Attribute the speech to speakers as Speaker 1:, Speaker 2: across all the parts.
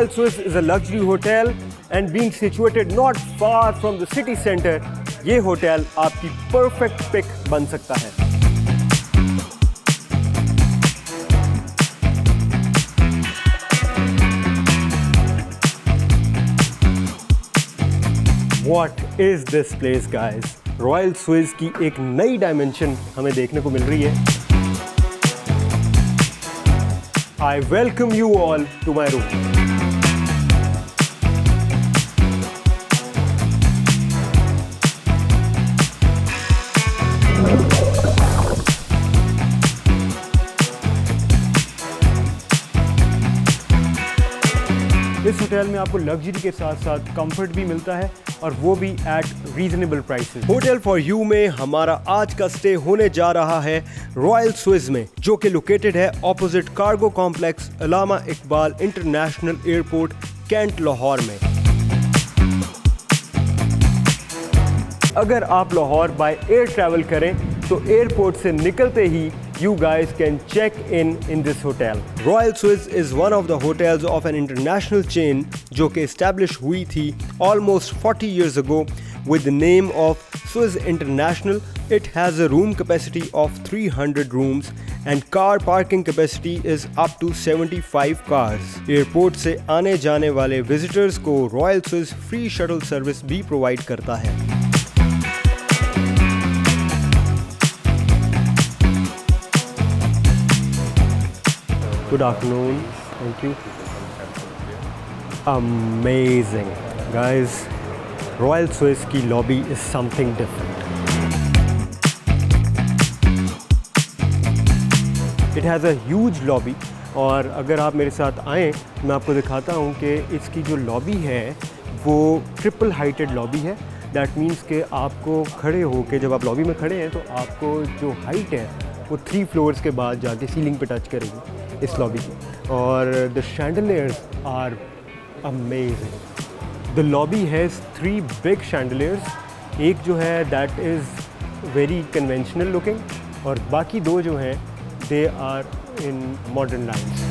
Speaker 1: Royal Swiss is a luxury hotel and being situated not far from the city center, ये hotel आपकी perfect pick बन सकता है। What is this place, guys? Royal Swiss की एक नई dimension हमें देखने को मिल रही है। I welcome you all to my room. इस होटल में आपको लग्जरी के साथ साथ कंफर्ट भी मिलता है और वो भी eight reasonable prices. Hotel for you में हमारा आज का स्टे होने जा रहा है रॉयल स्विस में, जो कि लोकेटेड है opposite cargo complex Allama Iqbal international airport cantt Lahore में। अगर आप लाहौर बाय एयर ट्रैवल करें तो एयरपोर्ट से निकलते ही you guys can check in this hotel. Royal Swiss is one of the hotels of an international chain जो कि establish हुई थी almost 40 years ago with the name of Swiss International. It has a room capacity of 300 rooms and car parking capacity is up to 75 cars. Airport से आने जाने वाले visitors को Royal Swiss free shuttle service भी provide करता है। Good afternoon. Thank you. Amazing. Guys, Royal Swiss की lobby is something different. It has a huge lobby और अगर आप मेरे साथ आएँ मैं आपको दिखाता हूँ कि इसकी जो lobby है वो ट्रिपल हाइटेड लॉबी है। दैट मीन्स कि आपको खड़े होके जब आप लॉबी में खड़े हैं तो आपको जो हाइट है वो 3 फ्लोर्स के बाद जाके सीलिंग पे टच करेगी इस लॉबी की। और the chandeliers are amazing. The lobby has 3 big chandeliers. एक जो है that is very conventional looking और बाकी 2 जो हैं they are in modern lines.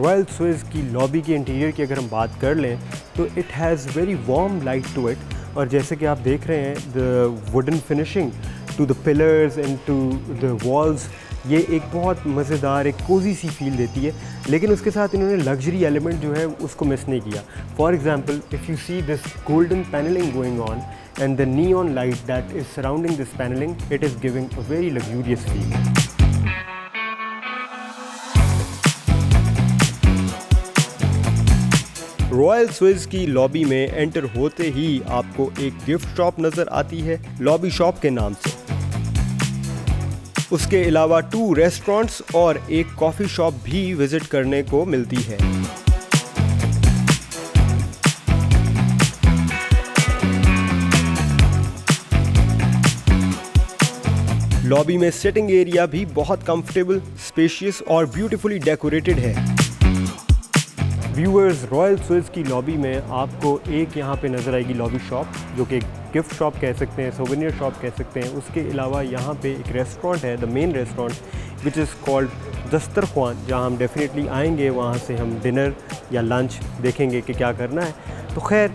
Speaker 1: Royal Swiss की लॉबी के इंटीरियर की अगर हम बात कर लें तो it has very warm light to it. और जैसे कि आप देख रहे हैं the wooden finishing to the pillars and to the walls, ये एक बहुत मज़ेदार एक कोजी सी फील देती है। लेकिन उसके साथ इन्होंने लग्जरी एलिमेंट जो है उसको मिस नहीं किया। For example if you see this golden panelling going on and the neon light that is surrounding this panelling, it is giving a very luxurious feel. Royal Swiss की lobby में enter होते ही आपको एक gift shop नज़र आती है lobby shop के नाम से। उसके अलावा 2 रेस्टोरेंट्स और एक कॉफ़ी शॉप भी विजिट करने को मिलती है। लॉबी में सिटिंग एरिया भी बहुत कंफर्टेबल, स्पेशियस और ब्यूटीफुली डेकोरेटेड है। व्यूअर्स, रॉयल स्विस की लॉबी में आपको एक यहाँ पे नज़र आएगी लॉबी शॉप, जो कि गिफ्ट शॉप कह सकते हैं, सोवेनियर शॉप कह सकते हैं। उसके अलावा यहाँ पे एक रेस्टोरेंट है, the main restaurant which is called Dastarkhwan, जहाँ हम डेफिनेटली आएंगे, वहाँ से हम डिनर या लंच देखेंगे कि क्या करना है। तो खैर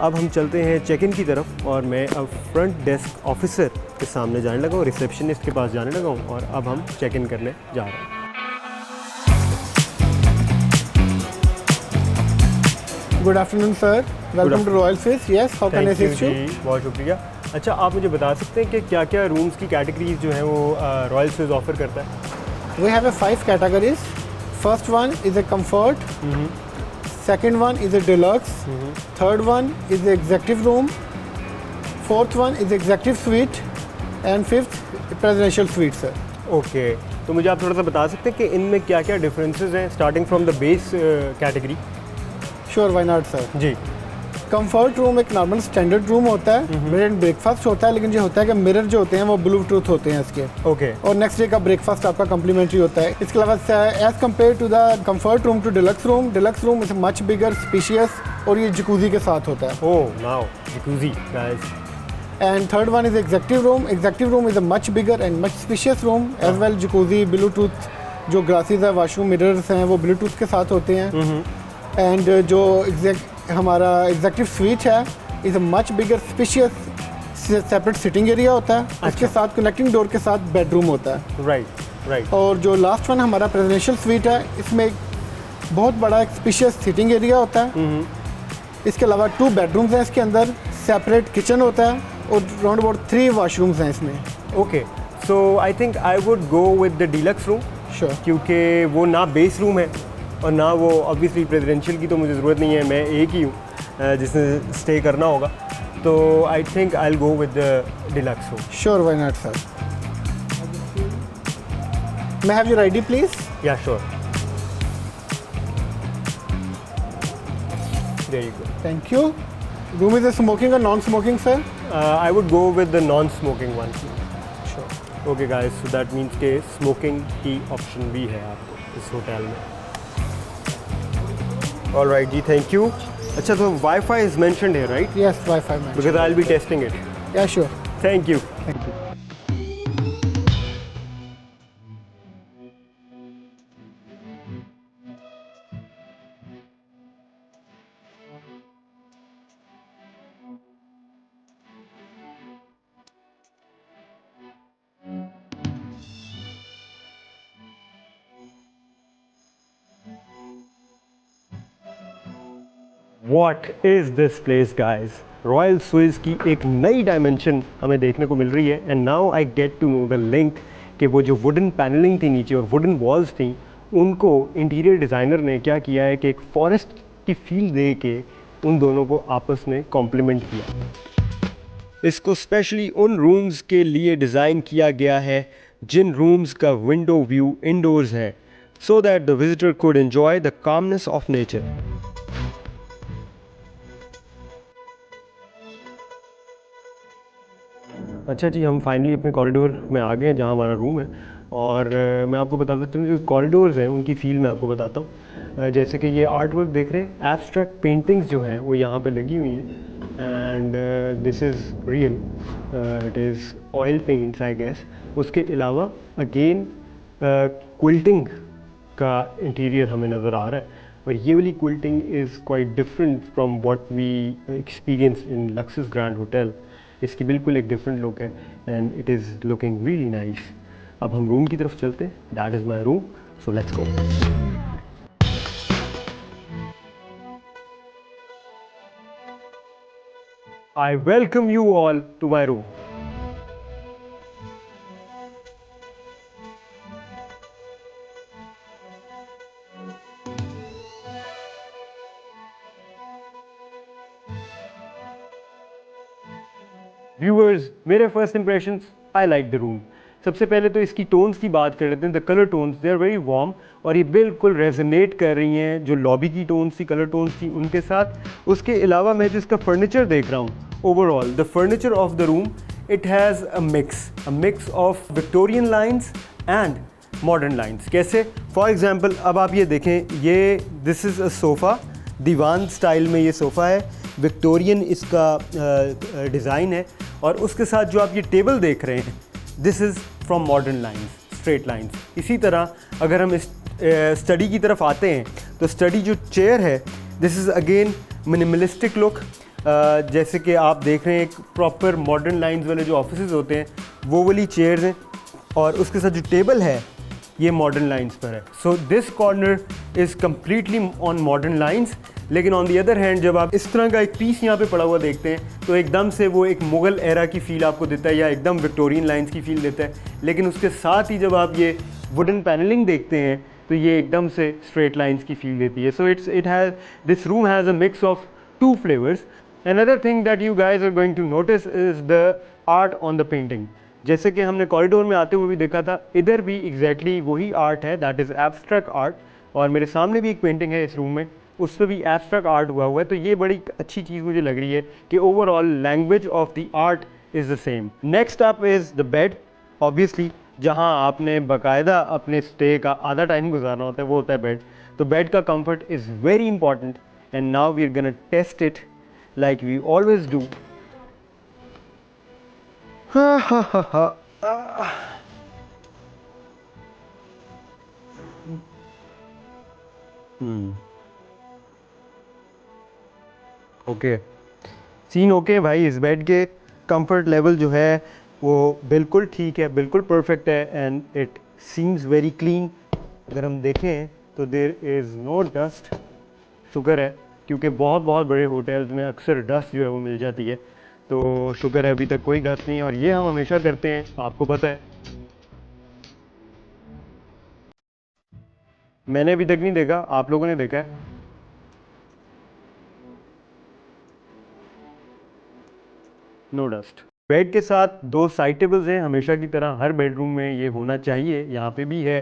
Speaker 1: अब हम चलते हैं चेक इन की तरफ और मैं अब फ्रंट डेस्क ऑफिसर के सामने जाने लगा हूँ, रिसेप्शनिस्ट के पास जाने लगा हूँ और अब हम चेक इन करने जा रहे हैं।
Speaker 2: Good afternoon sir, welcome to Royal Swiss. Yes, how can I assist you?
Speaker 1: बहुत शुक्रिया। अच्छा, आप मुझे बता सकते हैं कि क्या क्या रूम्स की कैटेगरीज जो हैं वो रॉयल स्विस ऑफर करता है?
Speaker 2: We have 5 categories. First one is a comfort, second one is a deluxe, third one is a executive room, fourth one is executive suite and fifth presidential suite sir.
Speaker 1: Okay, तो मुझे आप थोड़ा सा बता सकते हैं कि इनमें क्या क्या डिफरेंसेस हैं starting from the base category?
Speaker 2: Sure, why not sir.
Speaker 1: जी।
Speaker 2: कंफर्ट रूम एक नॉर्मल स्टैंडर्ड रूम होता है, बेड एंड ब्रेकफास्ट होता है, लेकिन ये होता है कि मिरर जो होते हैं वो ब्लूटूथ होते हैं इसके।
Speaker 1: ओके।
Speaker 2: और नेक्स्ट डे का ब्रेकफास्ट आपका कम्प्लीमेंट्री होता है। इसके अलावा as compare to the comfort room to deluxe room is much bigger spacious, और ये जकूजी के साथ होता है।
Speaker 1: Oh now jacuzzi guys.
Speaker 2: And third one is executive room. Executive room is a much bigger and much spacious room as well. Jacuzzi, Bluetooth, जो glasses है, washroom mirrors हैं, वो ब्लूटूथ के साथ होते हैं। एंड जो हमारा एग्जेक्टिव स्वीट है is a much bigger spacious separate sitting area होता है। उसके साथ कनेक्टिंग डोर के साथ बेडरूम होता है।
Speaker 1: राइट।
Speaker 2: और जो लास्ट वन हमारा प्रेसिडेंशियल स्वीट है, इसमें एक बहुत बड़ा एक स्पेशियस सिटिंग एरिया होता है। इसके अलावा 2 बेडरूम्स हैं इसके अंदर, सेपरेट किचन होता है, और राउंड अबाउट 3 वाशरूम्स हैं इसमें।
Speaker 1: Okay, so I think I would go with the deluxe room.
Speaker 2: Sure.
Speaker 1: क्योंकि वो ना बेस रूम है और ना वो ऑब्वियसली प्रेसिडेंशियल की तो मुझे ज़रूरत नहीं है, मैं एक ही हूँ जिसने स्टे करना होगा, तो I think I will go with the deluxe room.
Speaker 2: Sure, why not sir. May I have your ID please?
Speaker 1: Yeah, sure. There you go.
Speaker 2: Thank you. Room is a smoking or non-smoking, sir?
Speaker 1: I would go with the non-smoking one.
Speaker 2: Sure.
Speaker 1: Okay guys, so that means कि smoking की option भी है आपको इस hotel में। All right ji, thank you. अच्छा, तो Wi-Fi is mentioned here, right?
Speaker 2: Yes, Wi-Fi mentioned.
Speaker 1: Because I'll be testing it.
Speaker 2: Yeah, sure.
Speaker 1: Thank you.
Speaker 2: Thank you.
Speaker 1: What is this place, guys? Royal Swiss की एक नई dimension हमें देखने को मिल रही है। And now I get to know the link कि वो जो वुडन पैनलिंग थी नीचे और वुडन वॉल्स थी, उनको इंटीरियर डिज़ाइनर ने क्या किया है कि एक फॉरेस्ट की फील दे के उन दोनों को आपस में कॉम्प्लीमेंट किया। इसको स्पेशली उन रूम्स के लिए डिज़ाइन किया गया है जिन रूम्स का विंडो व्यू इंडोर्स है, so that the visitor could enjoy the calmness of nature. अच्छा जी, हम फाइनली अपने कॉरिडोर में आ गए हैं जहाँ हमारा रूम है। और मैं आपको बता देता हूँ जो कॉरिडोर्स हैं उनकी फील मैं आपको बताता हूँ। जैसे कि ये आर्ट वर्क देख रहे हैं, एब्स्ट्रैक्ट पेंटिंग्स जो हैं वो यहाँ पे लगी हुई हैं। And this is real, it is oil paints I guess. उसके अलावा अगेन क्विल्टिंग का इंटीरियर हमें नज़र आ रहा है, और ये वाली quilting is quite different from what we experience in Luxus grand hotel. इसकी बिल्कुल एक डिफरेंट लुक है and it is looking really nice. अब हम रूम की तरफ चलते हैं। That is my room, so let's go. I welcome you all to my room. Viewers, मेरे first impressions, I like the room. सबसे पहले तो इसकी टोन्स की बात कर लेते हैं। The colour tones they are very warm, और ये बिल्कुल रेजोनेट कर रही हैं जो लॉबी की टोन्स थी, कलर टोन्स थी, उनके साथ। उसके अलावा मैं जो इसका फर्नीचर देख रहा हूँ, overall the furniture of the room, it has a mix of Victorian lines and modern lines. कैसे? फॉर एग्जाम्पल, अब आप ये देखें, ये दिस इज़ अ सोफ़ा, दीवान स्टाइल में ये सोफ़ा है, विक्टोरियन इसका डिज़ाइन है, और उसके साथ जो आप ये टेबल देख रहे हैं, this is from modern lines, straight lines. इसी तरह अगर हम इस स्टडी की तरफ आते हैं, तो स्टडी जो चेयर है, this is again minimalistic look. जैसे कि आप देख रहे हैं, एक प्रॉपर मॉडर्न लाइन्स वाले जो ऑफिसेज होते हैं वो वाली चेयर्स हैं, और उसके साथ जो टेबल है ये मॉडर्न लाइन्स पर है। So this corner is completely on modern lines. लेकिन ऑन दी अदर हैंड, जब आप इस तरह का एक पीस यहाँ पे पड़ा हुआ देखते हैं, तो एकदम से वो एक मुग़ल एरा की फ़ील आपको देता है, या एकदम विक्टोरियन लाइन्स की फ़ील देता है। लेकिन उसके साथ ही जब आप ये वुडन पैनलिंग देखते हैं, तो ये एकदम से स्ट्रेट लाइन्स की फ़ील देती है। So this room has a mix of two flavours. Another thing that you guys are going to notice is the art on the painting. जैसे कि हमने कॉरिडोर में आते हुए भी देखा था, इधर भी एग्जैक्टली वही आर्ट है, दैट इज़ एब्स्ट्रैक्ट आर्ट। और मेरे सामने भी एक पेंटिंग है इस रूम में, उस पर भी एब्स्ट्रैक्ट आर्ट हुआ हुआ है, तो ये बड़ी अच्छी चीज़ मुझे लग रही है कि overall language of the art is the same. Next up is the bed, obviously जहाँ आपने बाकायदा अपने स्टे का आधा टाइम गुजारना होता है वो होता है बेड। तो बेड का comfort is very important and now we are gonna test it like we always do. Okay, seen okay भाई, इस बेड के कंफर्ट लेवल जो है वो बिल्कुल ठीक है, बिल्कुल परफेक्ट है and it seems very clean. अगर हम देखें तो देयर इज़ नो डस्ट, शुक्र है, क्योंकि बहुत बड़े होटल्स में अक्सर डस्ट जो है वो मिल जाती है, तो शुक्र है अभी तक कोई डस्ट नहीं है और ये हम हमेशा करते हैं, आपको पता है। मैंने अभी तक नहीं देखा, आप लोगों ने देखा है? No dust. बेड के साथ 2 साइड टेबल्स हैं, हमेशा की तरह हर बेडरूम में ये होना चाहिए, यहाँ पे भी है।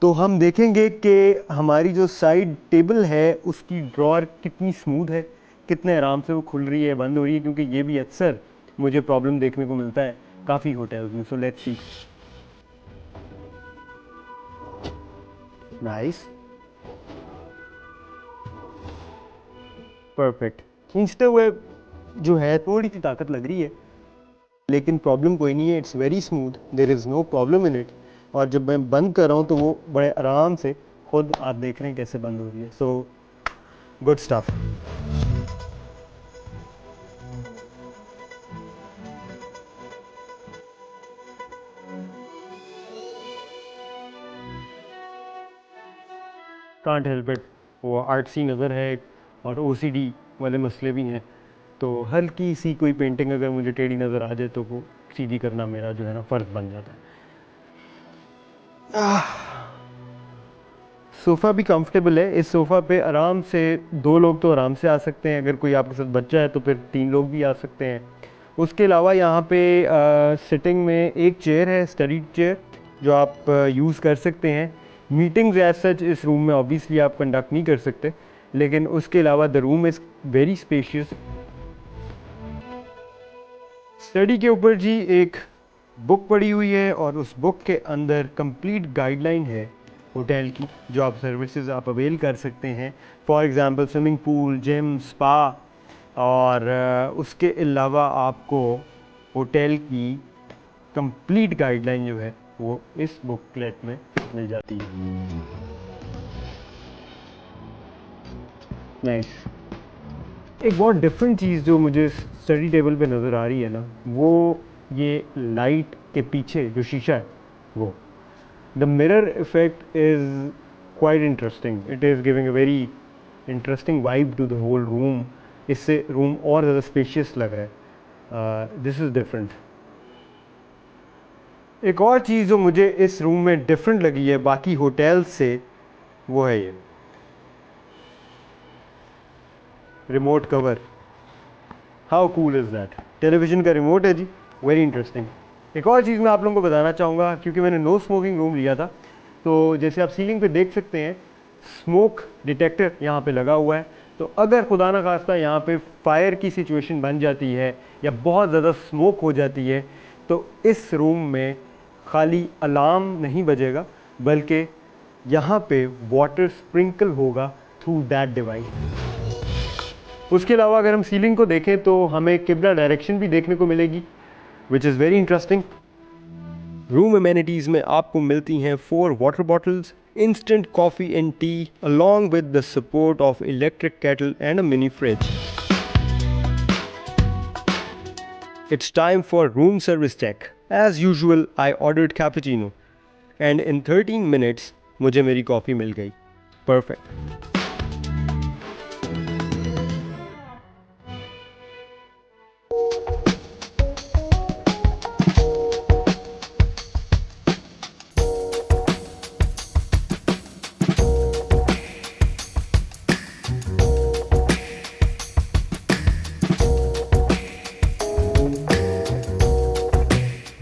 Speaker 1: तो हम देखेंगे कि हमारी जो साइड टेबल है उसकी ड्रॉअर कितनी स्मूथ है, कितने आराम से वो खुल रही है, बंद हो रही है, क्योंकि ये भी अक्सर मुझे प्रॉब्लम देखने को मिलता है काफ़ी होटल्स में। So let's see. Nice, perfect. खींचते हुए जो है थोड़ी सी ताकत लग रही है, लेकिन प्रॉब्लम कोई नहीं है, it's very smooth, there is no problem in it. और जब मैं बंद कर रहा हूँ तो वो बड़े आराम से खुद आप देख रहे हैं कैसे बंद हो रही है। So good stuff. Can't help it, वो आर्टसी नज़र है और ओसीडी वाले मसले भी हैं, तो हल्की सी कोई पेंटिंग अगर मुझे टेढ़ी नज़र आ जाए तो वो सीधी करना मेरा जो है ना फ़र्ज़ बन जाता है। सोफ़ा भी कंफर्टेबल है, इस सोफ़ा पे आराम से 2 लोग तो आराम से आ सकते हैं, अगर कोई आपके साथ बच्चा है तो फिर 3 लोग भी आ सकते हैं। उसके अलावा यहाँ पे सिटिंग में एक चेयर है, स्टडी चेयर, जो आप यूज़ कर सकते हैं। मीटिंग्स एज सच इस रूम में ऑब्वियसली आप कंडक्ट नहीं कर सकते, लेकिन उसके अलावा the room is very spacious. Study के ऊपर जी एक बुक पड़ी हुई है और उस बुक के अंदर कंप्लीट गाइडलाइन है होटल की, जो आप सर्विसेज आप अवेल कर सकते हैं। For example swimming pool, gym, spa, और उसके अलावा आपको होटल की कंप्लीट गाइडलाइन जो है वो इस बुकलेट में मिल जाती है। नाइस। एक बहुत डिफरेंट चीज़ जो मुझे स्टडी टेबल पे नज़र आ रही है ना, वो ये लाइट के पीछे जो शीशा है वो, the mirror effect is quite interesting, it is giving a very interesting vibe to the whole room. इससे रूम और ज़्यादा स्पेशियस लग रहा है। This is different. एक और चीज़ जो मुझे इस रूम में डिफरेंट लगी है बाकी होटल्स से, वो है ये remote cover. How cool is that, television का रिमोट है जी, वेरी इंटरेस्टिंग। एक और चीज़ मैं आप लोगों को बताना चाहूँगा, क्योंकि मैंने नो स्मोकिंग रूम लिया था, तो जैसे आप सीलिंग पे देख सकते हैं स्मोक डिटेक्टर यहाँ पे लगा हुआ है। तो अगर खुदा ना खास्ता यहाँ पे फायर की सिचुएशन बन जाती है या बहुत ज़्यादा स्मोक हो जाती है, तो इस रूम में खाली अलार्म नहीं बजेगा, बल्कि यहाँ पे वाटर स्प्रिंकल होगा थ्रू दैट डिवाइस। उसके अलावा अगर हम सीलिंग को देखें तो हमें किबला डायरेक्शन भी देखने को मिलेगी, which is very interesting. Room amenities में आपको मिलती हैं 4 water bottles, instant coffee and tea, along with the support of electric kettle and a mini fridge. It's time for room service check. As usual, I ordered cappuccino, and in 13 minutes, मुझे मेरी coffee मिल गई. Perfect.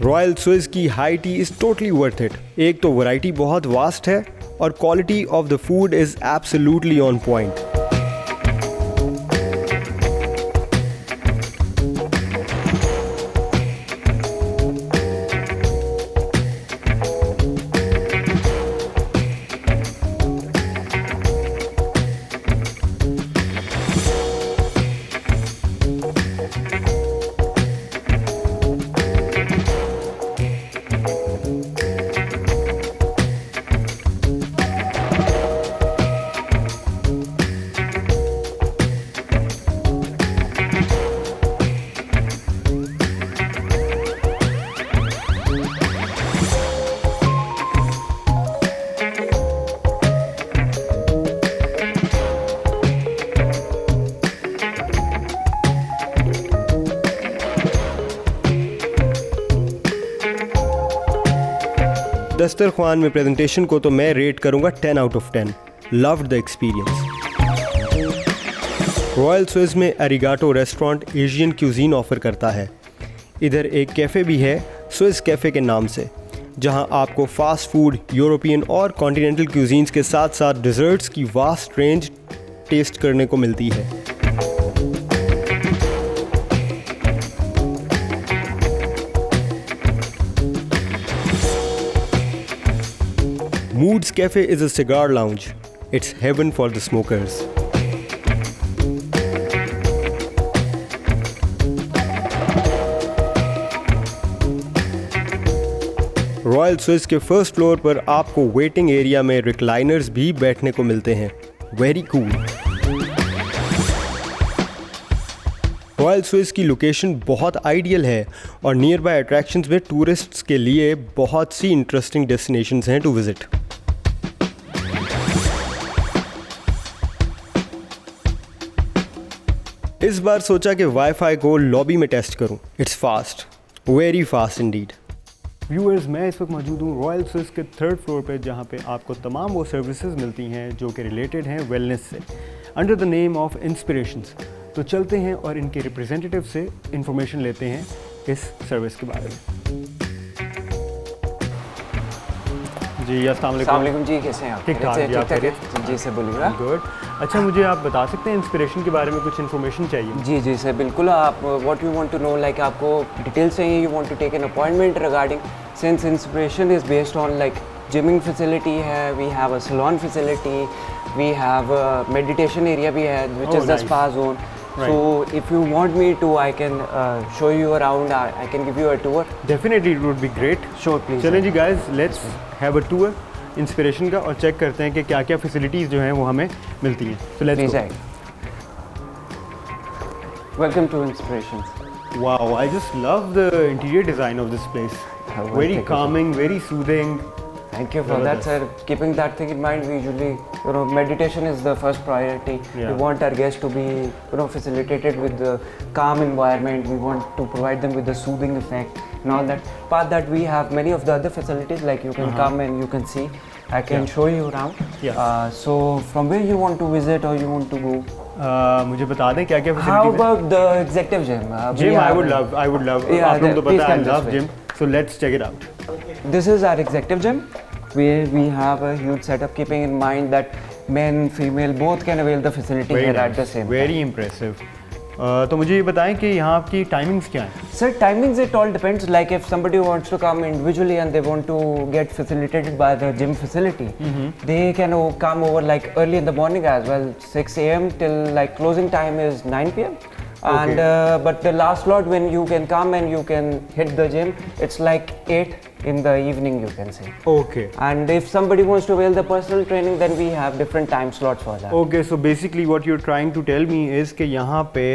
Speaker 1: Royal Swiss की high tea is totally worth it. एक तो variety बहुत vast है और quality of the food is absolutely on point. Dastarkhwan में प्रेजेंटेशन को तो मैं रेट करूँगा 10 out of 10। Loved the experience. Royal Swiss में Arigato restaurant Asian cuisine offer करता है। इधर एक कैफ़े भी है स्विस कैफ़े के नाम से, जहां आपको फ़ास्ट फूड, यूरोपियन और कॉन्टिनेंटल क्यूजीन्स के साथ साथ डिज़र्ट्स की वास्ट रेंज टेस्ट करने को मिलती है। Moods Cafe is a cigar lounge. It's heaven for the smokers. Royal Swiss के फर्स्ट फ्लोर पर आपको वेटिंग एरिया में रिक्लाइनर्स भी बैठने को मिलते हैं। Very cool. रॉयल स्विस की लोकेशन बहुत आइडियल है और नियर बाय अट्रैक्शंस में टूरिस्ट्स के लिए बहुत सी इंटरेस्टिंग डेस्टिनेशंस हैं टू विजिट। इस बार सोचा कि वाईफाई को लॉबी में टेस्ट करूं। It's fast, very fast Indeed. Viewers, मैं इस वक्त मौजूद हूँ रॉयल स्विस के 3rd फ्लोर पे, जहाँ पे आपको तमाम वो सर्विसेज मिलती हैं जो कि रिलेटेड हैं वेलनेस से, under the name of inspirations. तो चलते हैं और इनके रिप्रेजेंटेटिव से इंफॉर्मेशन लेते हैं इस सर्विस के बारे में। जी अस्सलाम वालेकुम
Speaker 3: जी, कैसे हैं आप?
Speaker 1: ठीक ठाक जी, आप खैरियत?
Speaker 3: जी से बोलिएगा।
Speaker 1: गुड। अच्छा, मुझे आप बता सकते हैं इंस्पिरेशन के बारे में कुछ इन्फॉर्मेशन चाहिए?
Speaker 3: जी जी सर, बिल्कुल। आप what you want to know, like आपको डिटेल्स चाहिए, you want to take an appointment regarding, since inspiration is based on like gymming facility है, we have a salon facility, we have meditation area भी है which is the spa zone. So if you want me to, I can show you around. I can give you a tour.
Speaker 1: Definitely, it would be great.
Speaker 3: Sure, please.
Speaker 1: चलें जी guys, let's have a tour inspiration का और check करते हैं कि क्या क्या facilities जो हैं वो हमें मिलती हैं। So let's go.
Speaker 3: Welcome to Inspirations.
Speaker 1: Wow, I just love the interior design of this place. Very calming, very soothing.
Speaker 3: Thank you for that, sir. Keeping that thing in mind, we usually, meditation is the first priority.
Speaker 1: Yeah.
Speaker 3: We want our guests to be, facilitated with the calm environment. We want to provide them with the soothing effect and all that. Apart that, we have many of the other facilities, like you can come and you can see. I can show you around.
Speaker 1: Yeah.
Speaker 3: So, from where you want to visit or you want to go?
Speaker 1: मुझे बता दें क्या क्या
Speaker 3: How
Speaker 1: facilities हैं?
Speaker 3: about the executive gym?
Speaker 1: Gym, I would love.
Speaker 3: Yeah,
Speaker 1: आप लोगों को तो
Speaker 3: please
Speaker 1: पता है, I
Speaker 3: come this
Speaker 1: love
Speaker 3: way.
Speaker 1: gym. So let's check it out.
Speaker 3: This is our executive gym, where we have a huge setup, keeping in mind that men, female both can avail the facility
Speaker 1: Very
Speaker 3: here
Speaker 1: nice.
Speaker 3: at the same
Speaker 1: Very
Speaker 3: time.
Speaker 1: impressive. तो मुझे ये बताएं कि यहाँ आपकी timings क्या हैं?
Speaker 3: Sir, timings, it all depends. Like if somebody wants to come individually and they want to get facilitated by the gym facility, they can come over like early in the morning as well, 6 a.m. till like closing time is 9 p.m. And but the last slot when you can come and you can hit the gym, it's like 8 in the evening, you can say.
Speaker 1: Okay.
Speaker 3: And if somebody wants to avail the personal training, then we have different time slots for that.
Speaker 1: Okay, so basically what you're trying to tell me is कि यहाँ पे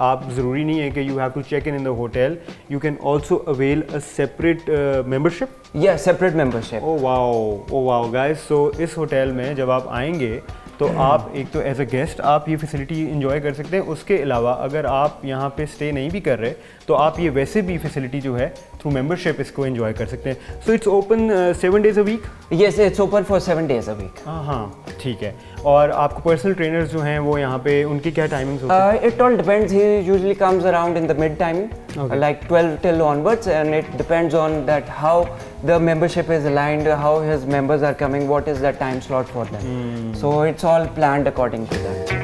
Speaker 1: आप ज़रूरी नहीं है कि you have to check in the hotel. You can also avail a separate membership.
Speaker 3: Yeah, separate membership.
Speaker 1: Oh wow guys, so इस hotel में जब आप आएंगे तो आप एक तो एज अ गेस्ट आप ये फैसिलिटी इंजॉय कर सकते हैं। उसके अलावा अगर आप यहाँ पे स्टे नहीं भी कर रहे तो आप ये वैसे भी फैसिलिटी जो है थ्रू मेंबरशिप इसको एंजॉय कर सकते हैं। So it's open 7 days a week?
Speaker 3: Yes, it's open for 7 days a week.
Speaker 1: हाँ, ठीक है। और आपको पर्सनल ट्रेनर्स जो हैं वो यहाँ पे उनकी क्या टाइमिंग्स होती है?
Speaker 3: It all depends. He usually comes around in the mid time, like 12 till onwards, and it depends on that how the membership is aligned, how his members are coming, what is the time slot for them. So it's all planned according to that.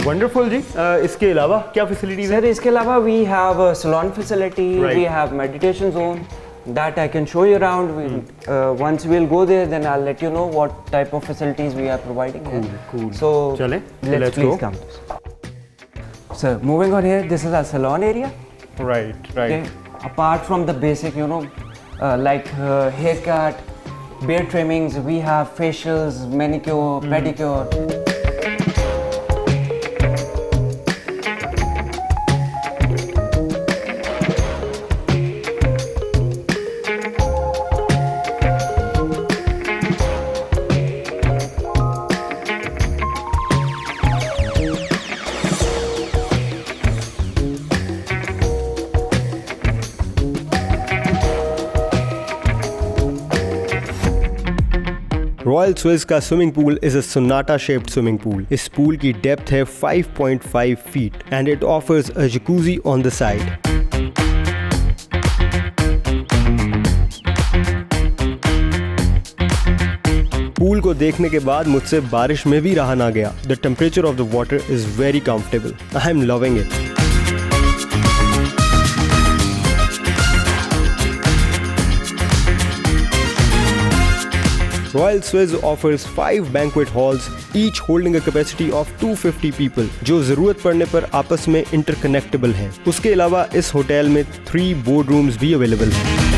Speaker 1: Wonderful जी। इसके अलावा क्या facilities है?
Speaker 3: Sir, इसके अलावा we have a salon facility,
Speaker 1: Right.
Speaker 3: we have meditation zone that I can show you around. Once we'll go there, then I'll let you know what type of facilities we are providing here.
Speaker 1: Cool.
Speaker 3: So
Speaker 1: चलें, let's
Speaker 3: please
Speaker 1: go.
Speaker 3: come. Sir, moving on here, this is our salon area.
Speaker 1: Right.
Speaker 3: Okay. Apart from the basic, like haircut, beard trimmings, we have facials, manicure, pedicure.
Speaker 1: Royal Swiss का swimming pool is a sonata shaped swimming pool. इस pool की depth है 5.5 feet and it offers a jacuzzi on the side. Pool को देखने के बाद मुझसे बारिश में भी रहा ना गया। The temperature of the water is very comfortable. I am loving it. Royal Swiss offers 5 banquet halls, each holding a capacity of 250 people, जो जरूरत पड़ने पर आपस में इंटरकनेक्टेबल हैं। उसके अलावा इस होटल में 3 बोर्ड रूम्स भी अवेलेबल हैं।